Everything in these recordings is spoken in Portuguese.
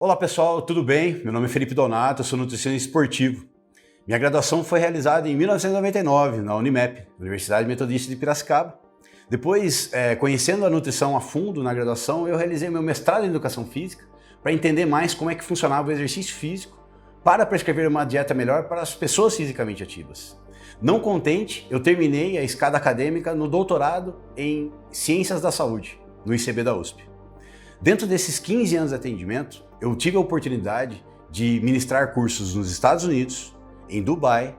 Olá pessoal, tudo bem? Meu nome é Felipe Donato, eu sou nutricionista esportivo. Minha graduação foi realizada em 1999 na Unimap, Universidade Metodista de Piracicaba. Depois, conhecendo a nutrição a fundo na graduação, eu realizei meu mestrado em Educação Física para entender mais como é que funcionava o exercício físico para prescrever uma dieta melhor para as pessoas fisicamente ativas. Não contente, eu terminei a escada acadêmica no doutorado em Ciências da Saúde, no ICB da USP. Dentro desses 15 anos de atendimento, eu tive a oportunidade de ministrar cursos nos Estados Unidos, em Dubai,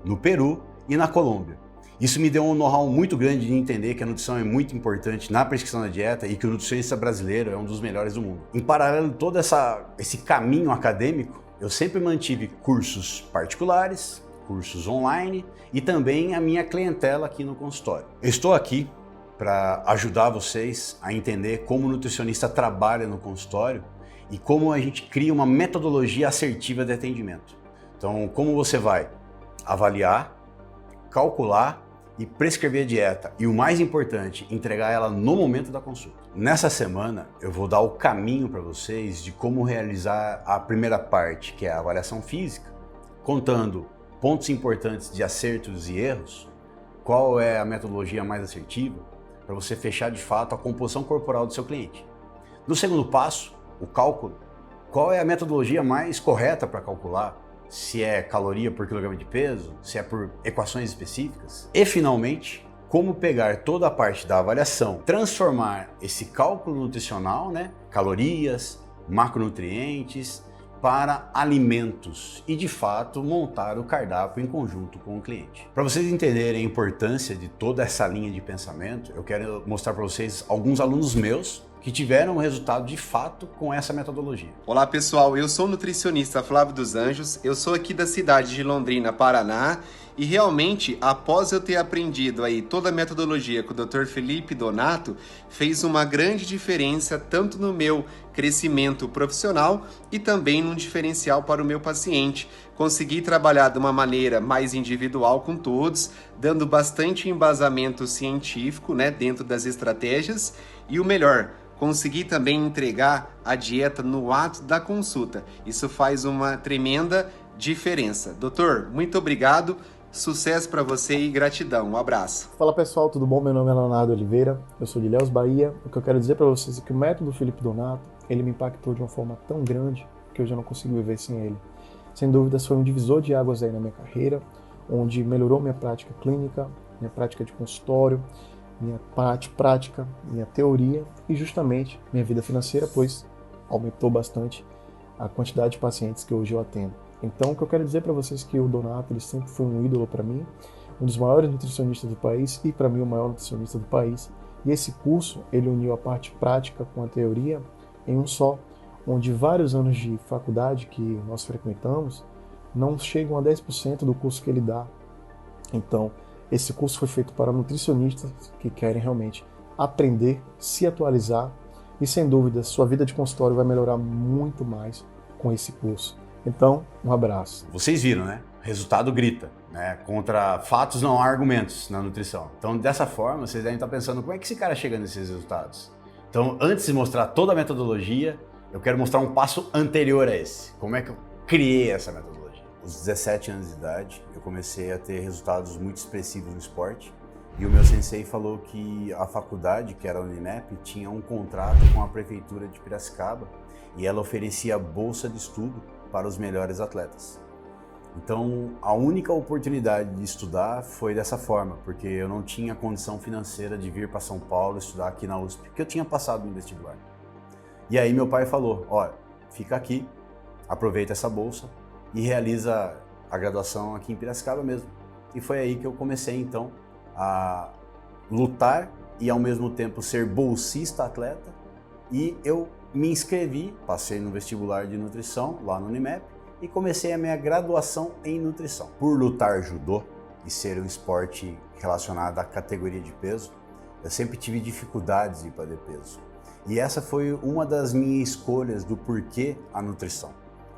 no Peru e na Colômbia. Isso me deu um know-how muito grande de entender que a nutrição é muito importante na prescrição da dieta e que o nutricionista brasileiro é um dos melhores do mundo. Em paralelo a todo esse caminho acadêmico, eu sempre mantive cursos particulares, cursos online e também a minha clientela aqui no consultório. Eu estou aqui para ajudar vocês a entender como o nutricionista trabalha no consultório e como a gente cria uma metodologia assertiva de atendimento. Então, como você vai avaliar, calcular e prescrever a dieta e, o mais importante, entregar ela no momento da consulta. Nessa semana, eu vou dar o caminho para vocês de como realizar a primeira parte, que é a avaliação física, contando pontos importantes de acertos e erros, qual é a metodologia mais assertiva, para você fechar de fato a composição corporal do seu cliente. No segundo passo, o cálculo, qual é a metodologia mais correta para calcular? Se é caloria por quilograma de peso, se é por equações específicas. E finalmente, como pegar toda a parte da avaliação, transformar esse cálculo nutricional, calorias, macronutrientes, para alimentos e de fato montar o cardápio em conjunto com o cliente. Para vocês entenderem a importância de toda essa linha de pensamento, eu quero mostrar para vocês alguns alunos meus que tiveram um resultado de fato com essa metodologia. Olá pessoal, eu sou o nutricionista Flávio dos Anjos, eu sou aqui da cidade de Londrina, Paraná, e realmente, após eu ter aprendido aí toda a metodologia com o Dr. Felipe Donato, fez uma grande diferença tanto no meu crescimento profissional e também num diferencial para o meu paciente. Consegui trabalhar de uma maneira mais individual com todos, dando bastante embasamento científico, dentro das estratégias, e o melhor, consegui também entregar a dieta no ato da consulta. Isso faz uma tremenda diferença. Doutor, muito obrigado. Sucesso para você e gratidão. Um abraço. Fala pessoal, tudo bom? Meu nome é Leonardo Oliveira, eu sou de Ilhéus, Bahia. O que eu quero dizer para vocês é que o método Felipe Donato, ele me impactou de uma forma tão grande que eu já não consigo viver sem ele. Sem dúvidas foi um divisor de águas aí na minha carreira, onde melhorou minha prática clínica, minha prática de consultório, minha prática, minha teoria e justamente minha vida financeira, pois aumentou bastante a quantidade de pacientes que hoje eu atendo. Então, o que eu quero dizer para vocês é que o Donato ele sempre foi um ídolo para mim, um dos maiores nutricionistas do país e para mim o maior nutricionista do país. E esse curso, ele uniu a parte prática com a teoria em um só, onde vários anos de faculdade que nós frequentamos não chegam a 10% do curso que ele dá. Então, esse curso foi feito para nutricionistas que querem realmente aprender, se atualizar e, sem dúvida, sua vida de consultório vai melhorar muito mais com esse curso. Então, um abraço. Vocês viram, Resultado grita, Contra fatos não há argumentos na nutrição. Então, dessa forma, vocês devem estar pensando como é que esse cara chega nesses resultados. Então, antes de mostrar toda a metodologia, eu quero mostrar um passo anterior a esse. Como é que eu criei essa metodologia? Aos 17 anos de idade, eu comecei a ter resultados muito expressivos no esporte. E o meu sensei falou que a faculdade, que era a Unimap, tinha um contrato com a prefeitura de Piracicaba e ela oferecia bolsa de estudo para os melhores atletas. Então, a única oportunidade de estudar foi dessa forma, porque eu não tinha condição financeira de vir para São Paulo estudar aqui na USP, porque eu tinha passado no vestibular. E aí meu pai falou, olha, fica aqui, aproveita essa bolsa e realiza a graduação aqui em Piracicaba mesmo. E foi aí que eu comecei então a lutar e ao mesmo tempo ser bolsista atleta, e eu me inscrevi, passei no vestibular de nutrição lá no Unimap e comecei a minha graduação em nutrição. Por lutar judô e ser um esporte relacionado à categoria de peso, eu sempre tive dificuldades de perder peso. E essa foi uma das minhas escolhas do porquê a nutrição.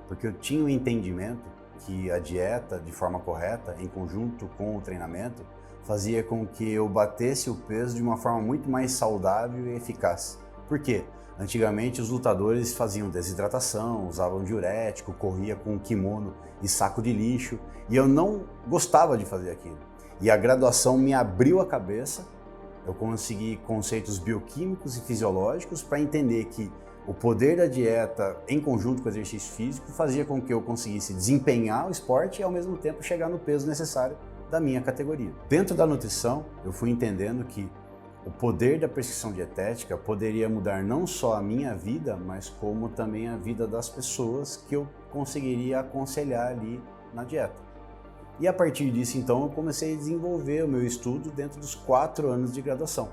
Porque eu tinha um entendimento que a dieta, de forma correta, em conjunto com o treinamento, fazia com que eu batesse o peso de uma forma muito mais saudável e eficaz. Por quê? Antigamente os lutadores faziam desidratação, usavam diurético, corria com kimono e saco de lixo, e eu não gostava de fazer aquilo. E a graduação me abriu a cabeça, eu consegui conceitos bioquímicos e fisiológicos para entender que o poder da dieta em conjunto com o exercício físico fazia com que eu conseguisse desempenhar o esporte e ao mesmo tempo chegar no peso necessário da minha categoria. Dentro da nutrição, eu fui entendendo que o poder da prescrição dietética poderia mudar não só a minha vida, mas como também a vida das pessoas que eu conseguiria aconselhar ali na dieta. E a partir disso, então, eu comecei a desenvolver o meu estudo dentro dos 4 anos de graduação.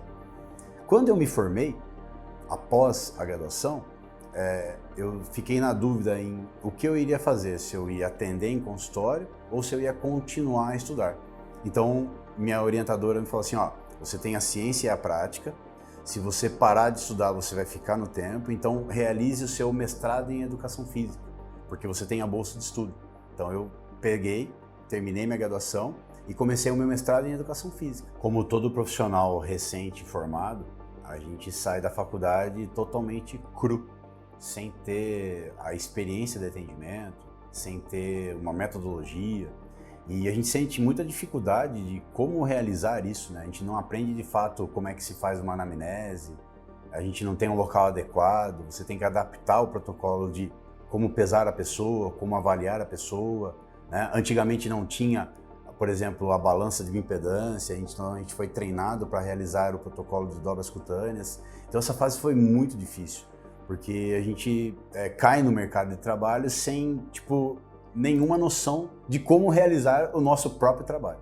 Quando eu me formei, após a graduação, eu fiquei na dúvida em o que eu iria fazer, se eu ia atender em consultório ou se eu ia continuar a estudar. Então, minha orientadora me falou assim, ó, você tem a ciência e a prática, se você parar de estudar, você vai ficar no tempo, então realize o seu mestrado em educação física, porque você tem a bolsa de estudo. Então eu peguei, terminei minha graduação e comecei o meu mestrado em educação física. Como todo profissional recente formado, a gente sai da faculdade totalmente cru, sem ter a experiência de atendimento, sem ter uma metodologia. E a gente sente muita dificuldade de como realizar isso, né? A gente não aprende de fato como é que se faz uma anamnese, a gente não tem um local adequado, você tem que adaptar o protocolo de como pesar a pessoa, como avaliar a pessoa, né? Antigamente não tinha, por exemplo, a balança de bioimpedância, a gente foi treinado para realizar o protocolo de dobras cutâneas. Então essa fase foi muito difícil, porque a gente cai no mercado de trabalho sem, nenhuma noção de como realizar o nosso próprio trabalho.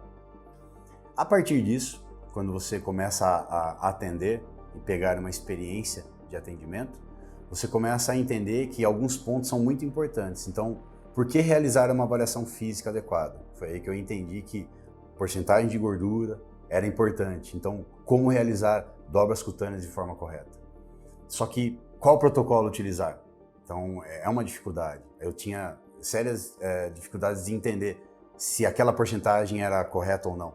A partir disso, quando você começa a atender e pegar uma experiência de atendimento, você começa a entender que alguns pontos são muito importantes. Então, por que realizar uma avaliação física adequada? Foi aí que eu entendi que porcentagem de gordura era importante. Então, como realizar dobras cutâneas de forma correta? Só que, qual protocolo utilizar? Então, é uma dificuldade. Eu tinha sérias dificuldades de entender se aquela porcentagem era correta ou não.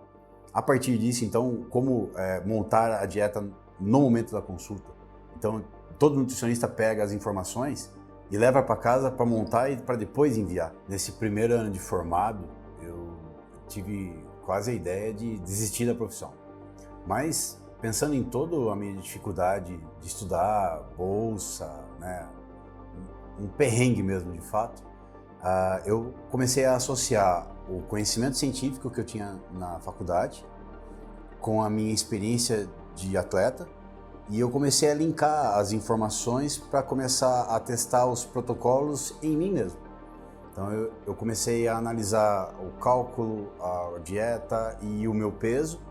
A partir disso, então, como montar a dieta no momento da consulta. Então, todo nutricionista pega as informações e leva para casa para montar e para depois enviar. Nesse primeiro ano de formado, eu tive quase a ideia de desistir da profissão. Mas, pensando em toda a minha dificuldade de estudar, bolsa, né, um perrengue mesmo de fato, eu comecei a associar o conhecimento científico que eu tinha na faculdade com a minha experiência de atleta e eu comecei a linkar as informações para começar a testar os protocolos em mim mesmo. Então eu comecei a analisar o cálculo, a dieta e o meu peso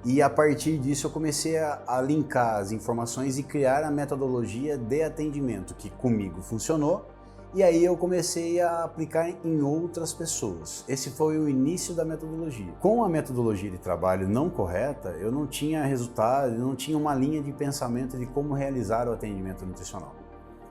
e a partir disso eu comecei a linkar as informações e criar a metodologia de atendimento que comigo funcionou. E aí eu comecei a aplicar em outras pessoas. Esse foi o início da metodologia. Com a metodologia de trabalho não correta, eu não tinha resultado, eu não tinha uma linha de pensamento de como realizar o atendimento nutricional.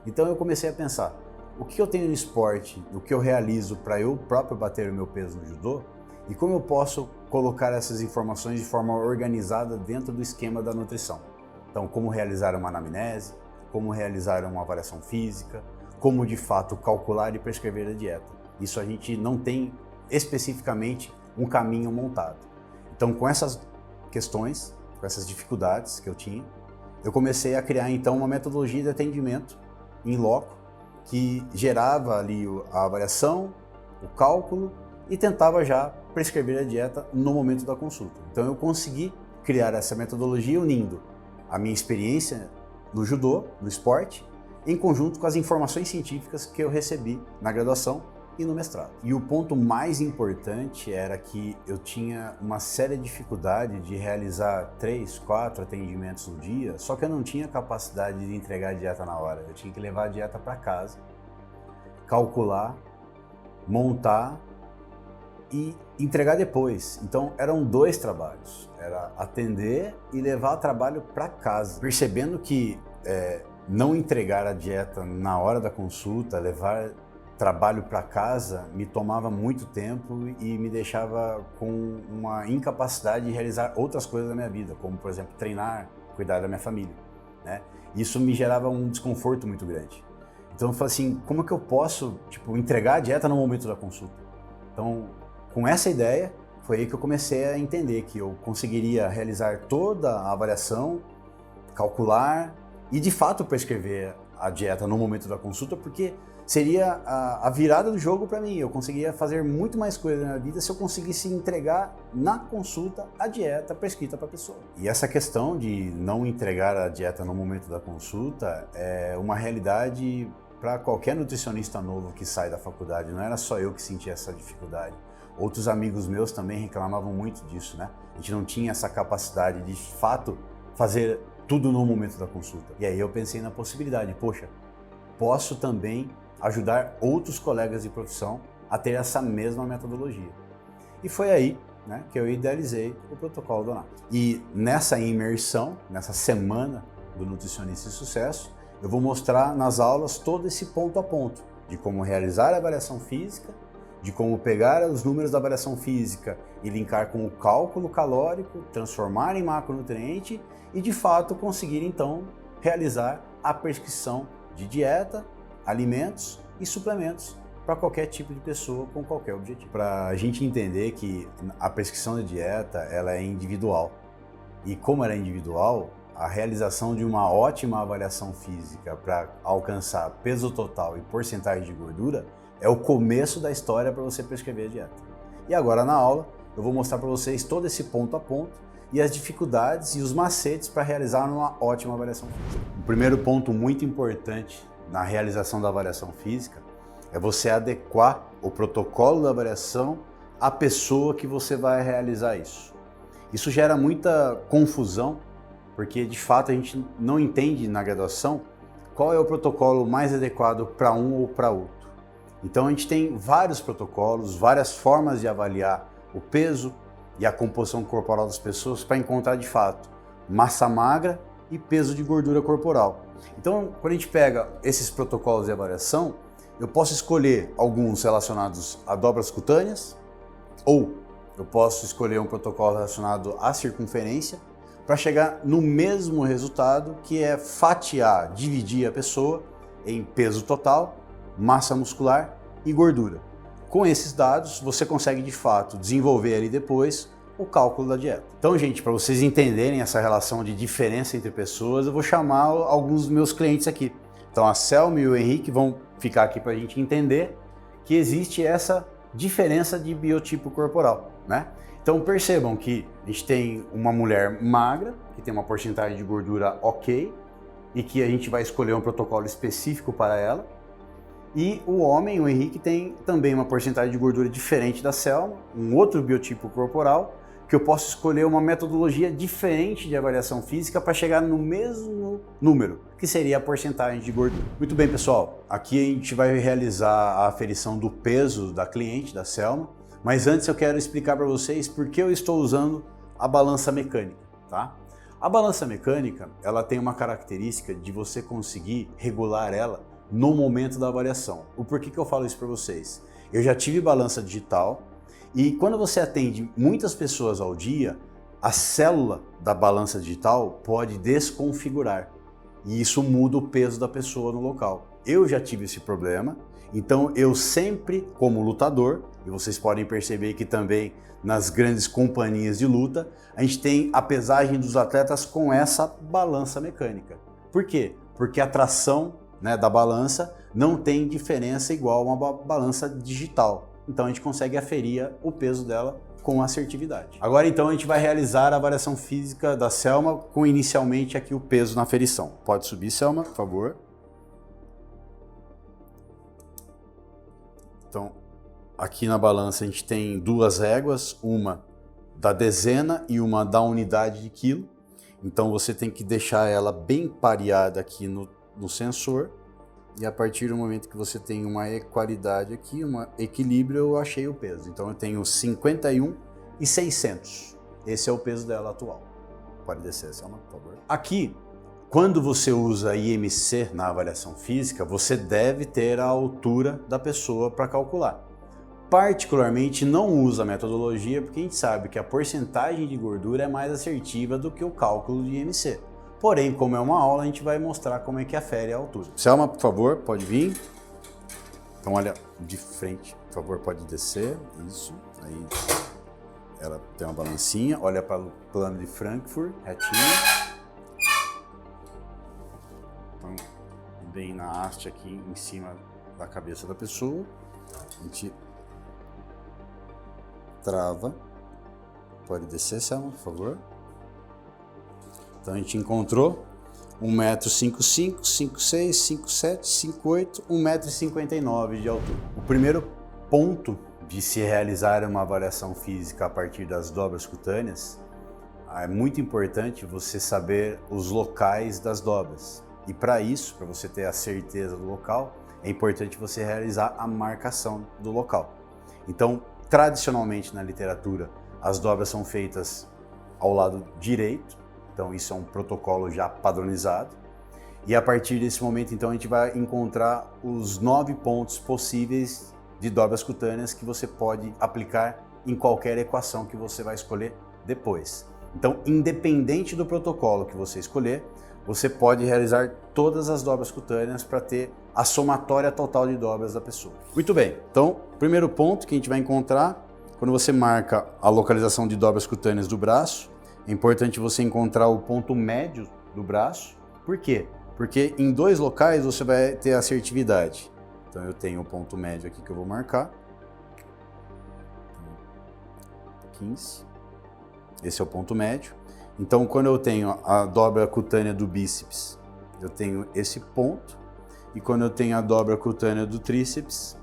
Então eu comecei a pensar, o que eu tenho no esporte, o que eu realizo para eu próprio bater o meu peso no judô, e como eu posso colocar essas informações de forma organizada dentro do esquema da nutrição. Então, como realizar uma anamnese, como realizar uma avaliação física, como de fato calcular e prescrever a dieta. Isso a gente não tem especificamente um caminho montado. Então, com essas questões, com essas dificuldades que eu tinha, eu comecei a criar então uma metodologia de atendimento em loco que gerava ali a avaliação, o cálculo e tentava já prescrever a dieta no momento da consulta. Então eu consegui criar essa metodologia unindo a minha experiência no judô, no esporte, em conjunto com as informações científicas que eu recebi na graduação e no mestrado. E o ponto mais importante era que eu tinha uma séria dificuldade de realizar 3, 4 atendimentos no dia, só que eu não tinha capacidade de entregar a dieta na hora. Eu tinha que levar a dieta para casa, calcular, montar e entregar depois. Então eram 2 trabalhos, era atender e levar o trabalho para casa, percebendo que não entregar a dieta na hora da consulta, levar trabalho para casa, me tomava muito tempo e me deixava com uma incapacidade de realizar outras coisas da minha vida, como, por exemplo, treinar, cuidar da minha família. né? Isso me gerava um desconforto muito grande. Então eu falei assim, como é que eu posso, tipo, entregar a dieta no momento da consulta? Então, com essa ideia, foi aí que eu comecei a entender que eu conseguiria realizar toda a avaliação, calcular e de fato prescrever a dieta no momento da consulta, porque seria a virada do jogo para mim. Eu conseguiria fazer muito mais coisa na minha vida se eu conseguisse entregar na consulta a dieta prescrita para a pessoa. E essa questão de não entregar a dieta no momento da consulta é uma realidade para qualquer nutricionista novo que sai da faculdade. Não era só eu que sentia essa dificuldade. Outros amigos meus também reclamavam muito disso, né? A gente não tinha essa capacidade de fato fazer tudo no momento da consulta. E aí eu pensei na possibilidade, poxa, posso também ajudar outros colegas de profissão a ter essa mesma metodologia. E foi aí, né, que eu idealizei o Protocolo Donato. E nessa imersão, nessa semana do Nutricionista de Sucesso, eu vou mostrar nas aulas todo esse ponto a ponto de como realizar a avaliação física, de como pegar os números da avaliação física e linkar com o cálculo calórico, transformar em macronutriente e de fato conseguir então realizar a prescrição de dieta, alimentos e suplementos para qualquer tipo de pessoa com qualquer objetivo. Para a gente entender que a prescrição de dieta ela é individual e como ela é individual, a realização de uma ótima avaliação física para alcançar peso total e porcentagem de gordura é o começo da história para você prescrever a dieta. E agora na aula eu vou mostrar para vocês todo esse ponto a ponto e as dificuldades e os macetes para realizar uma ótima avaliação física. O primeiro ponto muito importante na realização da avaliação física é você adequar o protocolo da avaliação à pessoa que você vai realizar isso. Isso gera muita confusão, porque de fato a gente não entende na graduação qual é o protocolo mais adequado para um ou para outro. Então a gente tem vários protocolos, várias formas de avaliar o peso e a composição corporal das pessoas para encontrar de fato massa magra e peso de gordura corporal. Então, quando a gente pega esses protocolos de avaliação, eu posso escolher alguns relacionados a dobras cutâneas ou eu posso escolher um protocolo relacionado à circunferência para chegar no mesmo resultado, que é fatiar, dividir a pessoa em peso total, massa muscular e gordura. Com esses dados, você consegue de fato desenvolver ali depois o cálculo da dieta. Então, gente, para vocês entenderem essa relação de diferença entre pessoas, eu vou chamar alguns dos meus clientes aqui. Então, a Selma e o Henrique vão ficar aqui para a gente entender que existe essa diferença de biotipo corporal, né? Então, percebam que a gente tem uma mulher magra, que tem uma porcentagem de gordura ok, e que a gente vai escolher um protocolo específico para ela. E o homem, o Henrique, tem também uma porcentagem de gordura diferente da Selma, um outro biotipo corporal, que eu posso escolher uma metodologia diferente de avaliação física para chegar no mesmo número, que seria a porcentagem de gordura. Muito bem, pessoal, aqui a gente vai realizar a aferição do peso da cliente, da Selma, mas antes eu quero explicar para vocês por que eu estou usando a balança mecânica, tá? A balança mecânica, ela tem uma característica de você conseguir regular ela no momento da avaliação. O porquê que eu falo isso para vocês? Eu já tive balança digital e quando você atende muitas pessoas ao dia, a célula da balança digital pode desconfigurar e isso muda o peso da pessoa no local. Eu já tive esse problema, então eu sempre, como lutador, e vocês podem perceber que também nas grandes companhias de luta, a gente tem a pesagem dos atletas com essa balança mecânica. Por quê? Porque a tração, né, da balança não tem diferença igual a uma balança digital. Então a gente consegue aferir o peso dela com assertividade. Agora então a gente vai realizar a avaliação física da Selma com inicialmente aqui o peso na aferição. Pode subir, Selma, por favor. Então aqui na balança a gente tem duas réguas, uma da dezena e uma da unidade de quilo. Então você tem que deixar ela bem pareada aqui no sensor, e a partir do momento que você tem uma equalidade aqui, um equilíbrio, eu achei o peso. Então eu tenho 51,600. Esse é o peso dela atual. Pode descer, Selma, por favor. Aqui, quando você usa IMC na avaliação física, você deve ter a altura da pessoa para calcular. Particularmente não usa a metodologia porque a gente sabe que a porcentagem de gordura é mais assertiva do que o cálculo de IMC. Porém, como é uma aula, a gente vai mostrar como é que afere a altura. Selma, por favor, pode vir. Então olha de frente, por favor, pode descer. Isso, aí ela tem uma balancinha, olha para o plano de Frankfurt, retinho. Então, bem na haste aqui em cima da cabeça da pessoa. A gente trava. Pode descer, Selma, por favor. Então a gente encontrou 1,55 m, 5,6 m, 5,7 m, 5,8 m, 1,59 m de altura. O primeiro ponto de se realizar uma avaliação física a partir das dobras cutâneas, é muito importante você saber os locais das dobras. E para isso, para você ter a certeza do local, é importante você realizar a marcação do local. Então, tradicionalmente na literatura, as dobras são feitas ao lado direito, então isso é um protocolo já padronizado. E a partir desse momento, então, a gente vai encontrar os 9 pontos possíveis de dobras cutâneas que você pode aplicar em qualquer equação que você vai escolher depois. Então, independente do protocolo que você escolher, você pode realizar todas as dobras cutâneas para ter a somatória total de dobras da pessoa. Muito bem, então, primeiro ponto que a gente vai encontrar, quando você marca a localização de dobras cutâneas do braço, é importante você encontrar o ponto médio do braço. Por quê? Porque em 2 locais você vai ter assertividade. Então eu tenho o ponto médio aqui que eu vou marcar. 15. Esse é o ponto médio. Então quando eu tenho a dobra cutânea do bíceps, eu tenho esse ponto. E quando eu tenho a dobra cutânea do tríceps,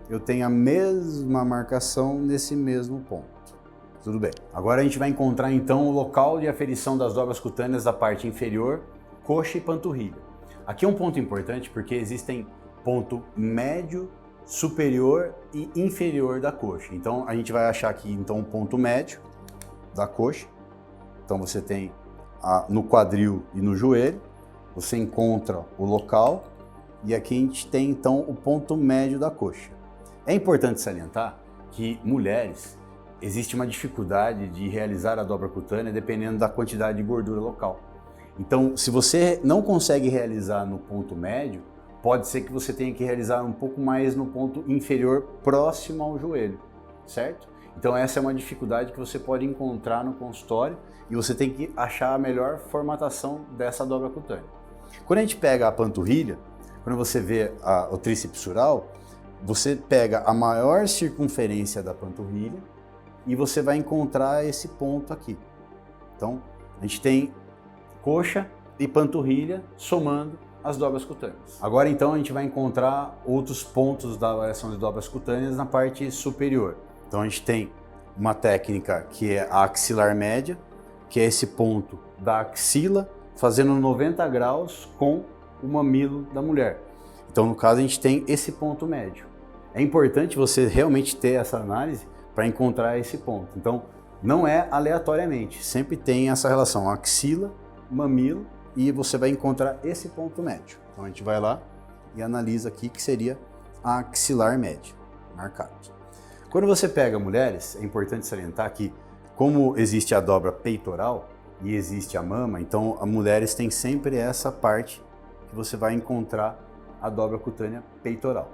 eu tenho a mesma marcação nesse mesmo ponto. Tudo bem. Agora a gente vai encontrar então o local de aferição das dobras cutâneas da parte inferior, coxa e panturrilha. Aqui é um ponto importante porque existem ponto médio, superior e inferior da coxa. Então a gente vai achar aqui então o ponto médio da coxa. Então você tem no quadril e no joelho, você encontra o local e aqui a gente tem então o ponto médio da coxa. É importante salientar que mulheres existe uma dificuldade de realizar a dobra cutânea dependendo da quantidade de gordura local. Então, se você não consegue realizar no ponto médio, pode ser que você tenha que realizar um pouco mais no ponto inferior, próximo ao joelho, certo? Então essa é uma dificuldade que você pode encontrar no consultório e você tem que achar a melhor formatação dessa dobra cutânea. Quando a gente pega a panturrilha, quando você vê o tríceps sural, você pega a maior circunferência da panturrilha e você vai encontrar esse ponto aqui. Então, a gente tem coxa e panturrilha somando as dobras cutâneas. Agora, então, a gente vai encontrar outros pontos da avaliação de dobras cutâneas na parte superior. Então, a gente tem uma técnica que é a axilar média, que é esse ponto da axila fazendo 90 graus com o mamilo da mulher. Então, no caso, a gente tem esse ponto médio. É importante você realmente ter essa análise para encontrar esse ponto. Então, não é aleatoriamente, sempre tem essa relação axila, mamilo e você vai encontrar esse ponto médio. Então, a gente vai lá e analisa aqui que seria a axilar média, marcado. Quando você pega mulheres, é importante salientar que, como existe a dobra peitoral e existe a mama, então as mulheres têm sempre essa parte que você vai encontrar a dobra cutânea peitoral.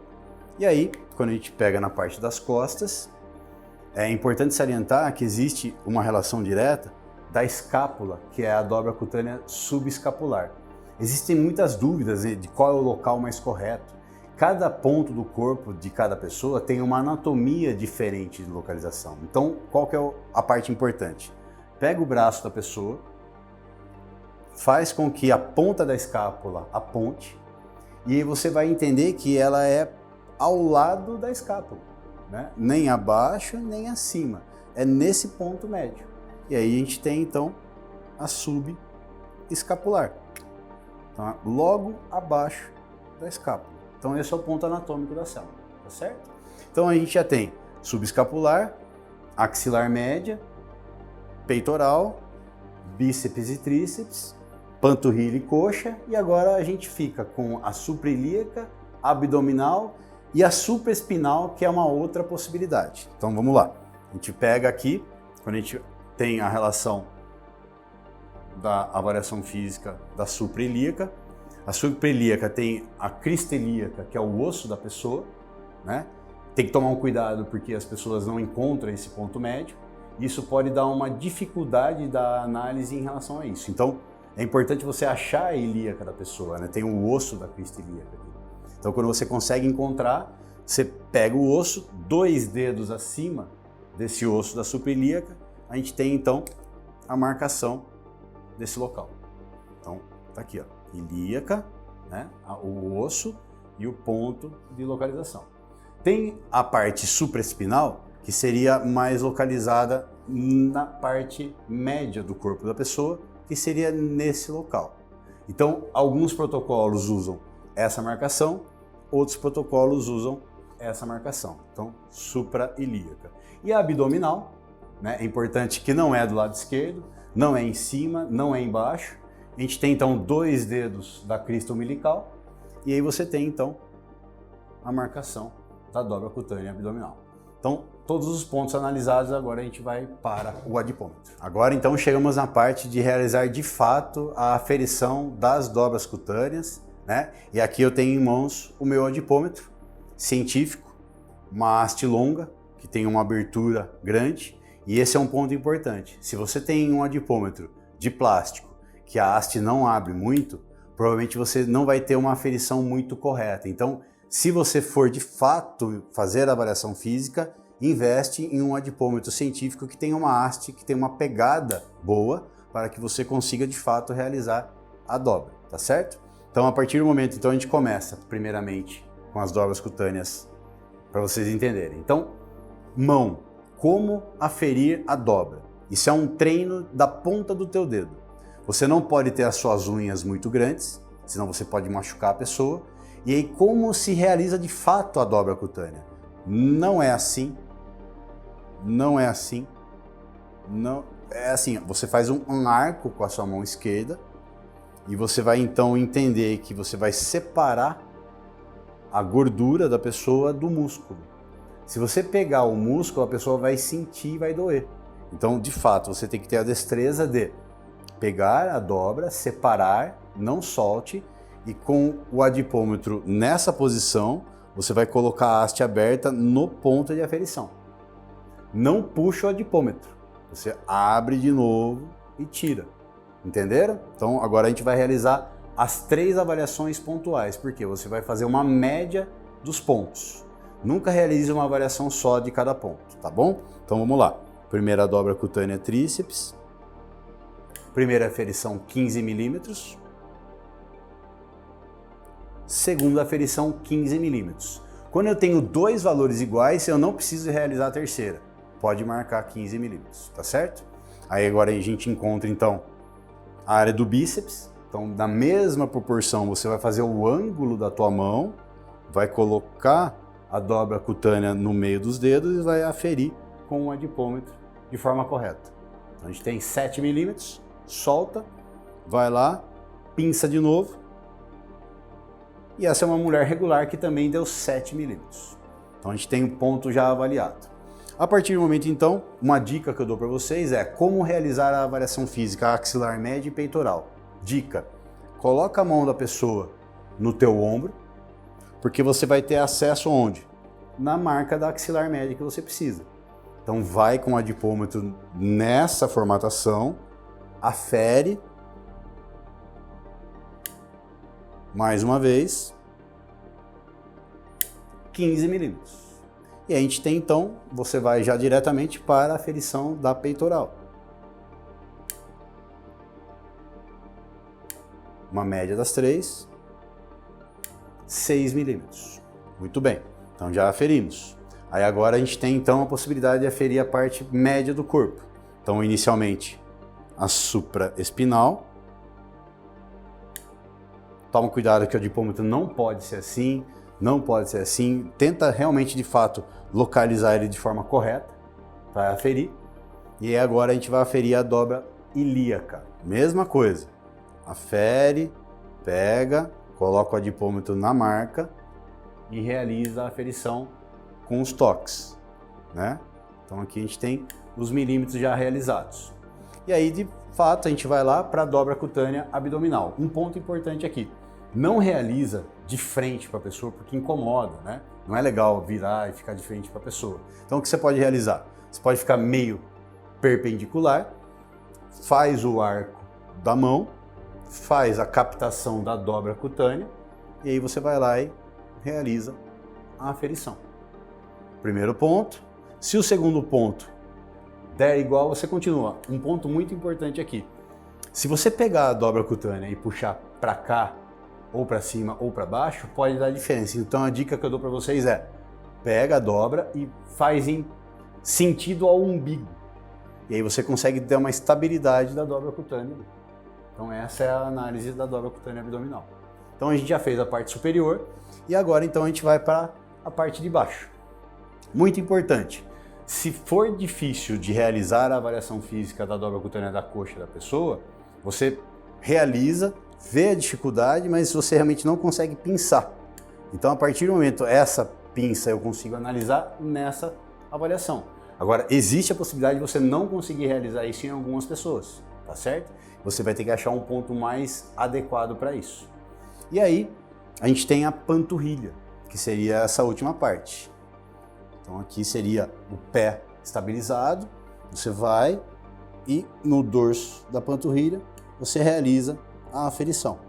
E aí, quando a gente pega na parte das costas, é importante salientar que existe uma relação direta da escápula, que é a dobra cutânea subescapular. Existem muitas dúvidas de qual é o local mais correto. Cada ponto do corpo de cada pessoa tem uma anatomia diferente de localização. Então, qual que é a parte importante? Pega o braço da pessoa, faz com que a ponta da escápula aponte, e aí você vai entender que ela é ao lado da escápula, né? Nem abaixo, nem acima. É nesse ponto médio. E aí a gente tem, então, a subescapular. Então, logo abaixo da escápula. Então, esse é o ponto anatômico da célula, tá certo? Então, a gente já tem subescapular, axilar média, peitoral, bíceps e tríceps, panturrilha e coxa, e agora a gente fica com a suprailíaca, abdominal e a supraespinal, que é uma outra possibilidade. Então vamos lá. A gente pega aqui, quando a gente tem a relação da avaliação física da suprailíaca. A suprailíaca tem a crista ilíaca, que é o osso da pessoa, né? Tem que tomar um cuidado porque as pessoas não encontram esse ponto médio. Isso pode dar uma dificuldade da análise em relação a isso. Então, é importante você achar a ilíaca da pessoa, né? Tem o osso da crista ilíaca aqui. Então, quando você consegue encontrar, você pega o osso, 2 dedos acima desse osso da suprailíaca, a gente tem, então, a marcação desse local. Então, tá aqui, ó, ilíaca, né? O osso e o ponto de localização. Tem a parte supraespinal, que seria mais localizada na parte média do corpo da pessoa, que seria nesse local. Então, alguns protocolos usam essa marcação, outros protocolos usam essa marcação. Então, suprailíaca. E a abdominal, né, é importante que não é do lado esquerdo, não é em cima, não é embaixo. A gente tem, então, 2 dedos da crista umbilical e aí você tem, então, a marcação da dobra cutânea abdominal. Então, todos os pontos analisados, agora a gente vai para o adipômetro. Agora, então, chegamos na parte de realizar, de fato, a aferição das dobras cutâneas, né? E aqui eu tenho em mãos o meu adipômetro científico, uma haste longa, que tem uma abertura grande, e esse é um ponto importante. Se você tem um adipômetro de plástico, que a haste não abre muito, provavelmente você não vai ter uma aferição muito correta. Então, se você for de fato fazer a avaliação física, investe em um adipômetro científico que tenha uma haste, que tenha uma pegada boa, para que você consiga de fato realizar a dobra, tá certo? Então, a partir do momento, então a gente começa primeiramente com as dobras cutâneas, para vocês entenderem. Então, mão, como aferir a dobra? Isso é um treino da ponta do teu dedo. Você não pode ter as suas unhas muito grandes, senão você pode machucar a pessoa. E aí, como se realiza de fato a dobra cutânea? Não é assim, não é assim, não é assim. Você faz um arco com a sua mão esquerda e você vai então entender que você vai separar a gordura da pessoa do músculo. Se você pegar o músculo, a pessoa vai sentir e vai doer. Então, de fato, você tem que ter a destreza de pegar a dobra, separar, não solte, e com o adipômetro nessa posição, você vai colocar a haste aberta no ponto de aferição. Não puxa o adipômetro. Você abre de novo e tira. Entenderam? Então, agora a gente vai realizar as 3 avaliações pontuais, porque você vai fazer uma média dos pontos. Nunca realize uma avaliação só de cada ponto, tá bom? Então, vamos lá. Primeira dobra cutânea tríceps. Primeira aferição 15 milímetros. Segunda aferição 15 milímetros. Quando eu tenho 2 valores iguais, eu não preciso realizar a terceira. Pode marcar 15 milímetros, tá certo? Aí agora a gente encontra então a área do bíceps. Então, na mesma proporção, você vai fazer o ângulo da tua mão, vai colocar a dobra cutânea no meio dos dedos e vai aferir com o adipômetro de forma correta. Então, a gente tem 7 milímetros, solta, vai lá, pinça de novo. E essa é uma mulher regular que também deu 7 milímetros. Então, a gente tem um ponto já avaliado. A partir do momento, então, uma dica que eu dou para vocês é como realizar a avaliação física axilar média e peitoral. Dica: coloca a mão da pessoa no teu ombro, porque você vai ter acesso onde? Na marca da axilar média que você precisa. Então vai com o adipômetro nessa formatação, afere, mais uma vez, 15 milímetros. E a gente tem então, você vai já diretamente para a aferição da peitoral. Uma média das 3, 6 milímetros. Muito bem, então já aferimos. Aí agora a gente tem então a possibilidade de aferir a parte média do corpo. Então inicialmente a supraespinal. Toma cuidado que o adipômetro não pode ser assim, não pode ser assim. Tenta realmente de fato localizar ele de forma correta para aferir. E aí agora a gente vai aferir a dobra ilíaca. Mesma coisa. Afere, pega, coloca o adipômetro na marca e realiza a aferição com os toques, né? Então aqui a gente tem os milímetros já realizados. E aí, de fato, a gente vai lá para a dobra cutânea abdominal. Um ponto importante aqui, não realiza de frente para a pessoa porque incomoda, né? Não é legal virar e ficar de frente para a pessoa. Então o que você pode realizar? Você pode ficar meio perpendicular, faz o arco da mão, faz a captação da dobra cutânea e aí você vai lá e realiza a aferição. Primeiro ponto. Se o segundo ponto der igual, você continua. Um ponto muito importante aqui. Se você pegar a dobra cutânea e puxar para cá, ou para cima ou para baixo, pode dar diferença. Então a dica que eu dou para vocês é: pega a dobra e faz em sentido ao umbigo. E aí você consegue ter uma estabilidade da dobra cutânea. Então essa é a análise da dobra cutânea abdominal. Então a gente já fez a parte superior e agora então a gente vai para a parte de baixo. Muito importante, se for difícil de realizar a avaliação física da dobra cutânea da coxa da pessoa, você realiza, vê a dificuldade, mas você realmente não consegue pinçar. Então, a partir do momento essa pinça eu consigo analisar nessa avaliação. Agora, existe a possibilidade de você não conseguir realizar isso em algumas pessoas, tá certo? Você vai ter que achar um ponto mais adequado para isso. E aí, a gente tem a panturrilha, que seria essa última parte. Então, aqui seria o pé estabilizado, você vai e no dorso da panturrilha você realiza a aferição.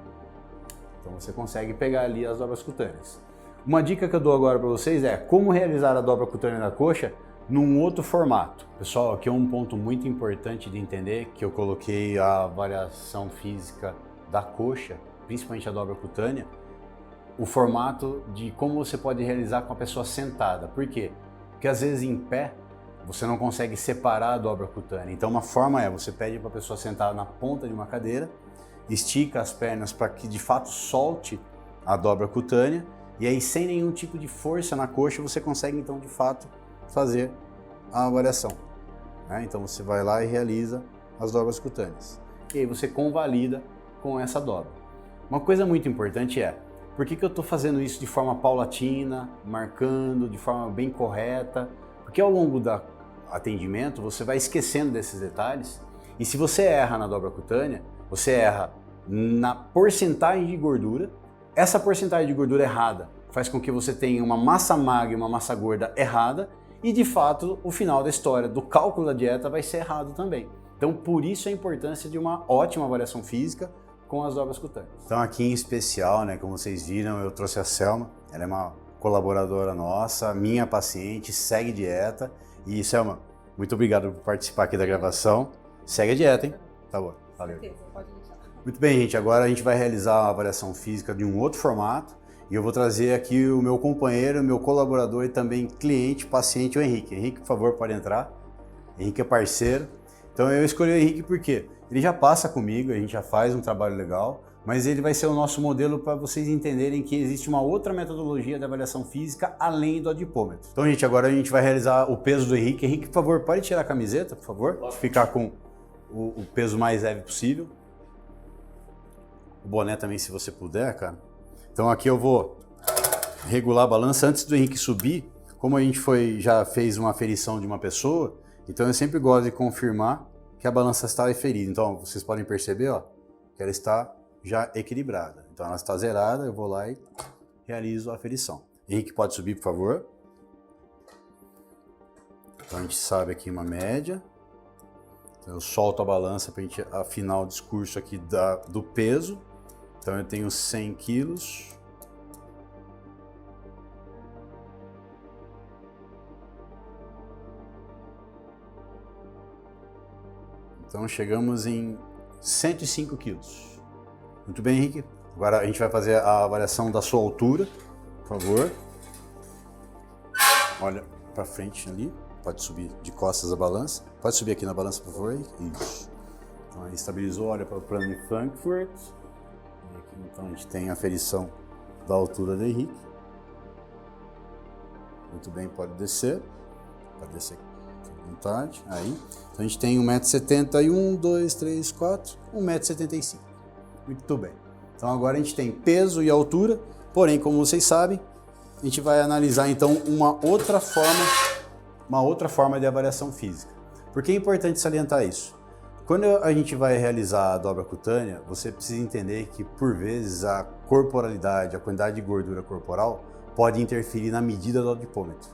Então você consegue pegar ali as dobras cutâneas. Uma dica que eu dou agora para vocês é como realizar a dobra cutânea da coxa num outro formato. Pessoal, aqui é um ponto muito importante de entender, que eu coloquei a avaliação física da coxa, principalmente a dobra cutânea, o formato de como você pode realizar com a pessoa sentada. Por quê? Porque às vezes em pé você não consegue separar a dobra cutânea. Então uma forma é, você pede para a pessoa sentar na ponta de uma cadeira, estica as pernas para que de fato solte a dobra cutânea e aí sem nenhum tipo de força na coxa você consegue então de fato fazer a avaliação. Então você vai lá e realiza as dobras cutâneas. E aí você convalida com essa dobra. Uma coisa muito importante é, por que eu estou fazendo isso de forma paulatina, marcando de forma bem correta? Porque ao longo do atendimento você vai esquecendo desses detalhes e se você erra na dobra cutânea, você erra na porcentagem de gordura. Essa porcentagem de gordura errada faz com que você tenha uma massa magra e uma massa gorda errada e, de fato, o final da história do cálculo da dieta vai ser errado também. Então, por isso a importância de uma ótima avaliação física com as dobras cutâneas. Então, aqui em especial, como vocês viram, eu trouxe a Selma. Ela é uma colaboradora nossa, minha paciente, segue dieta. E, Selma, muito obrigado por participar aqui da gravação. Segue a dieta, hein? Tá bom, valeu. Muito bem, gente, agora a gente vai realizar a avaliação física de um outro formato e eu vou trazer aqui o meu companheiro, meu colaborador e também cliente, paciente, o Henrique. Henrique, por favor, pode entrar. Henrique é parceiro. Então eu escolhi o Henrique porque ele já passa comigo, a gente já faz um trabalho legal, mas ele vai ser o nosso modelo para vocês entenderem que existe uma outra metodologia de avaliação física além do adipômetro. Então, gente, agora a gente vai realizar o peso do Henrique. Henrique, por favor, pode tirar a camiseta, por favor? Ficar com o peso mais leve possível. O boné também, se você puder, cara. Então aqui eu vou regular a balança antes do Henrique subir. Como a gente já fez uma aferição de uma pessoa, então eu sempre gosto de confirmar que a balança está aferida. Então vocês podem perceber, ó, que ela está já equilibrada. Então ela está zerada, eu vou lá e realizo a aferição. Henrique, pode subir, por favor. Então a gente sabe aqui uma média. Então eu solto a balança para a gente afinar o discurso aqui do peso. Então eu tenho 100 quilos. Então chegamos em 105 quilos. Muito bem, Henrique. Agora a gente vai fazer a avaliação da sua altura, por favor. Olha para frente ali. Pode subir de costas a balança. Pode subir aqui na balança, por favor. Isso. Então aí estabilizou, olha para o plano de Frankfurt. E aqui então a gente tem a aferição da altura do Henrique. Muito bem, pode descer. Pode descer à vontade. Aí. Então a gente tem 1,70 m, 1, 2, 3, 4, 1,75 m. Muito bem. Então agora a gente tem peso e altura, porém, como vocês sabem, a gente vai analisar então uma outra forma de avaliação física. Por que é importante salientar isso? Quando a gente vai realizar a dobra cutânea, você precisa entender que, por vezes, a corporalidade, a quantidade de gordura corporal pode interferir na medida do adipômetro.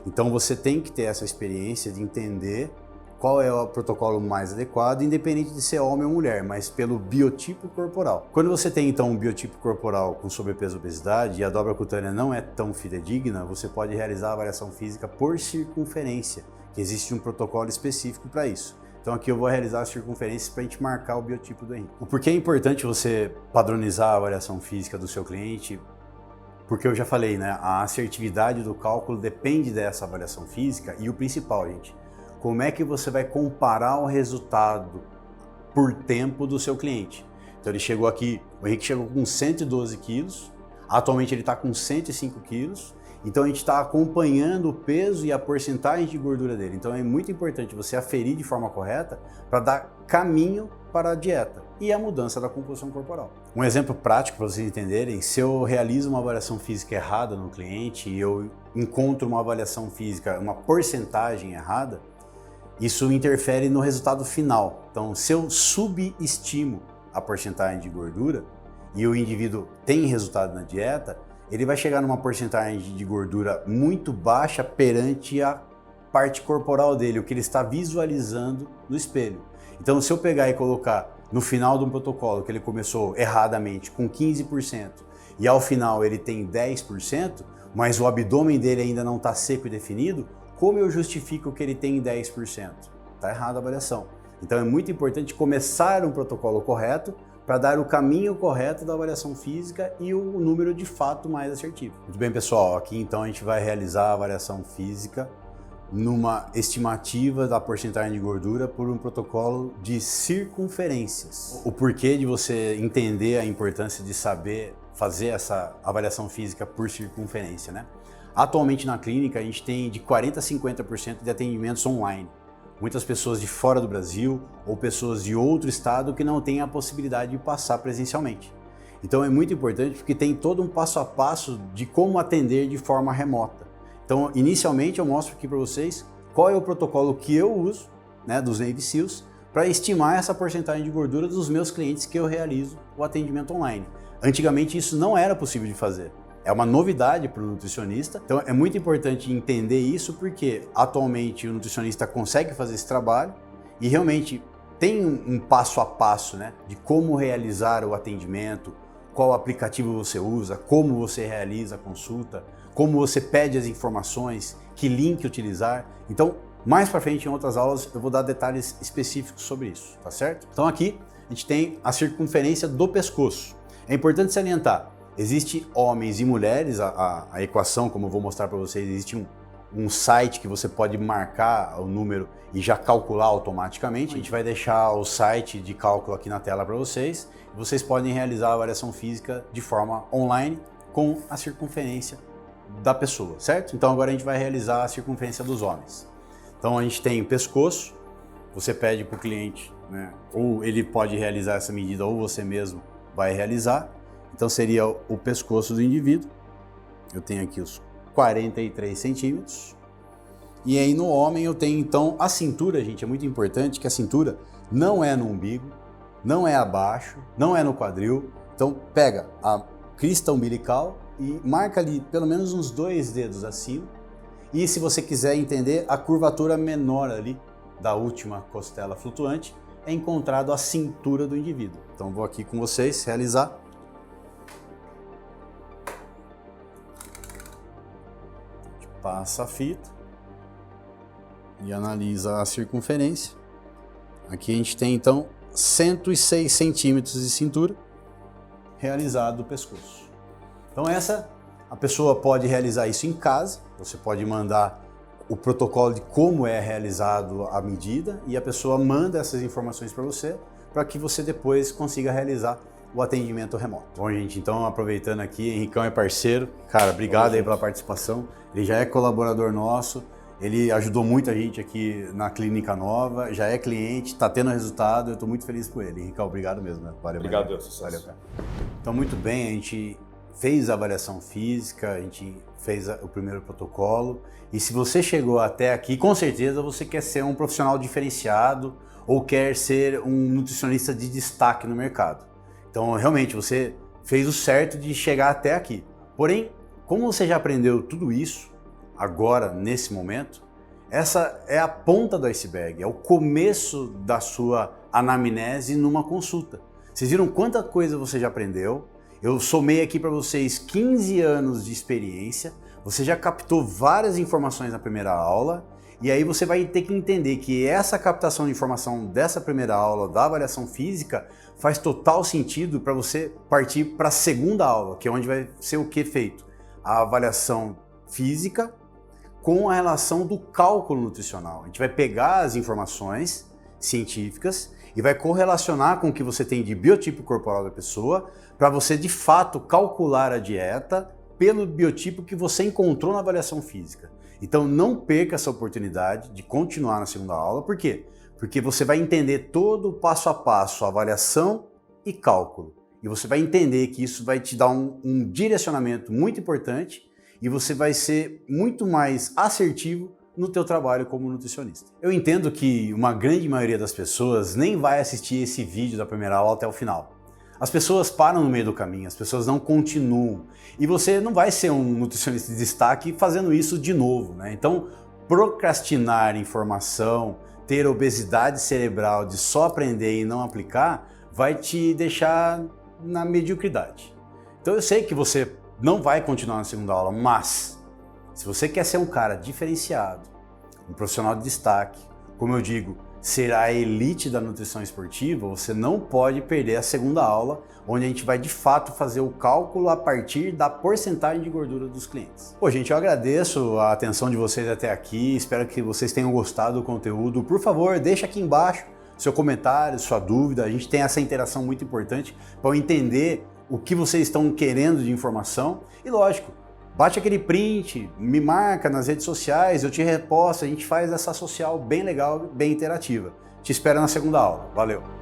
Então você tem que ter essa experiência de entender qual é o protocolo mais adequado, independente de ser homem ou mulher, mas pelo biotipo corporal. Quando você tem então um biotipo corporal com sobrepeso e obesidade e a dobra cutânea não é tão fidedigna, você pode realizar a avaliação física por circunferência, que existe um protocolo específico para isso. Então aqui eu vou realizar as circunferências para a gente marcar o biotipo do Henrique. O porquê é importante você padronizar a avaliação física do seu cliente? Porque eu já falei, né? A assertividade do cálculo depende dessa avaliação física e o principal, gente, como é que você vai comparar o resultado por tempo do seu cliente. Então ele chegou aqui, o Henrique chegou com 112 quilos, atualmente ele está com 105 quilos, então a gente está acompanhando o peso e a porcentagem de gordura dele. Então é muito importante você aferir de forma correta para dar caminho para a dieta e a mudança da composição corporal. Um exemplo prático para vocês entenderem, se eu realizo uma avaliação física errada no cliente e eu encontro uma avaliação física, uma porcentagem errada, isso interfere no resultado final. Então, se eu subestimo a porcentagem de gordura e o indivíduo tem resultado na dieta, ele vai chegar numa porcentagem de gordura muito baixa perante a parte corporal dele, o que ele está visualizando no espelho. Então, se eu pegar e colocar no final de um protocolo que ele começou erradamente com 15% e ao final ele tem 10%, mas o abdômen dele ainda não está seco e definido, como eu justifico que ele tem 10%? Está errada a avaliação. Então é muito importante começar um protocolo correto para dar o caminho correto da avaliação física e o número de fato mais assertivo. Muito bem, pessoal, aqui então a gente vai realizar a avaliação física numa estimativa da porcentagem de gordura por um protocolo de circunferências. O porquê de você entender a importância de saber fazer essa avaliação física por circunferência, né? Atualmente na clínica a gente tem de 40% a 50% de atendimentos online. Muitas pessoas de fora do Brasil ou pessoas de outro estado que não têm a possibilidade de passar presencialmente. Então é muito importante porque tem todo um passo a passo de como atender de forma remota. Então inicialmente eu mostro aqui para vocês qual é o protocolo que eu uso, né, dos Navy SEALs, para estimar essa porcentagem de gordura dos meus clientes que eu realizo o atendimento online. Antigamente isso não era possível de fazer. É uma novidade para o nutricionista, então é muito importante entender isso porque atualmente o nutricionista consegue fazer esse trabalho e realmente tem um passo a passo, né, de como realizar o atendimento, qual aplicativo você usa, como você realiza a consulta, como você pede as informações, que link utilizar. Então, mais para frente em outras aulas eu vou dar detalhes específicos sobre isso, tá certo? Então aqui a gente tem a circunferência do pescoço. É importante salientar. Existe homens e mulheres, a equação, como eu vou mostrar para vocês, existe um site que você pode marcar o número e já calcular automaticamente. A gente vai deixar o site de cálculo aqui na tela para vocês. Vocês podem realizar a avaliação física de forma online com a circunferência da pessoa, certo? Então agora a gente vai realizar a circunferência dos homens. Então a gente tem o pescoço, você pede para o cliente, né, ou ele pode realizar essa medida ou você mesmo vai realizar. Então seria o pescoço do indivíduo, eu tenho aqui os 43 centímetros, e aí no homem eu tenho então a cintura, gente, é muito importante que a cintura não é no umbigo, não é abaixo, não é no quadril, então pega a crista umbilical e marca ali pelo menos uns 2 dedos acima, e se você quiser entender a curvatura menor ali da última costela flutuante, é encontrado a cintura do indivíduo. Então vou aqui com vocês realizar. Passa a fita e analisa a circunferência. Aqui a gente tem então 106 centímetros de cintura realizado do pescoço. Então a pessoa pode realizar isso em casa, você pode mandar o protocolo de como é realizado a medida e a pessoa manda essas informações para você, para que você depois consiga realizar o atendimento remoto. Bom, gente, então aproveitando aqui, Henricão é parceiro, cara, obrigado aí pela participação, ele já é colaborador nosso, ele ajudou muito a gente aqui na clínica nova, já é cliente, tá tendo resultado, eu tô muito feliz com ele. Henricão, obrigado mesmo, né? Valeu. Obrigado, sucesso. Valeu, cara. Então, muito bem, a gente fez a avaliação física, a gente fez o primeiro protocolo, e se você chegou até aqui, com certeza você quer ser um profissional diferenciado ou quer ser um nutricionista de destaque no mercado. Então, realmente, você fez o certo de chegar até aqui. Porém, como você já aprendeu tudo isso, agora, nesse momento, essa é a ponta do iceberg, é o começo da sua anamnese numa consulta. Vocês viram quanta coisa você já aprendeu? Eu somei aqui para vocês 15 anos de experiência, você já captou várias informações na primeira aula, e aí você vai ter que entender que essa captação de informação dessa primeira aula da avaliação física faz total sentido para você partir para a segunda aula, que é onde vai ser o que feito? A avaliação física com a relação do cálculo nutricional. A gente vai pegar as informações científicas e vai correlacionar com o que você tem de biotipo corporal da pessoa para você de fato calcular a dieta pelo biotipo que você encontrou na avaliação física. Então não perca essa oportunidade de continuar na segunda aula. Por quê? Porque você vai entender todo o passo a passo, avaliação e cálculo. E você vai entender que isso vai te dar um direcionamento muito importante e você vai ser muito mais assertivo no teu trabalho como nutricionista. Eu entendo que uma grande maioria das pessoas nem vai assistir esse vídeo da primeira aula até o final. As pessoas param no meio do caminho, as pessoas não continuam. E você não vai ser um nutricionista de destaque fazendo isso de novo, né? Então, procrastinar informação, ter obesidade cerebral de só aprender e não aplicar, vai te deixar na mediocridade. Então eu sei que você não vai continuar na segunda aula, mas se você quer ser um cara diferenciado, um profissional de destaque, como eu digo, ser a elite da nutrição esportiva, você não pode perder a segunda aula, onde a gente vai de fato fazer o cálculo a partir da porcentagem de gordura dos clientes. Pô, gente, eu agradeço a atenção de vocês até aqui, espero que vocês tenham gostado do conteúdo. Por favor, deixa aqui embaixo seu comentário, sua dúvida, a gente tem essa interação muito importante para eu entender o que vocês estão querendo de informação e, lógico, bate aquele print, me marca nas redes sociais, eu te reposto, a gente faz essa social bem legal, bem interativa. Te espero na segunda aula. Valeu!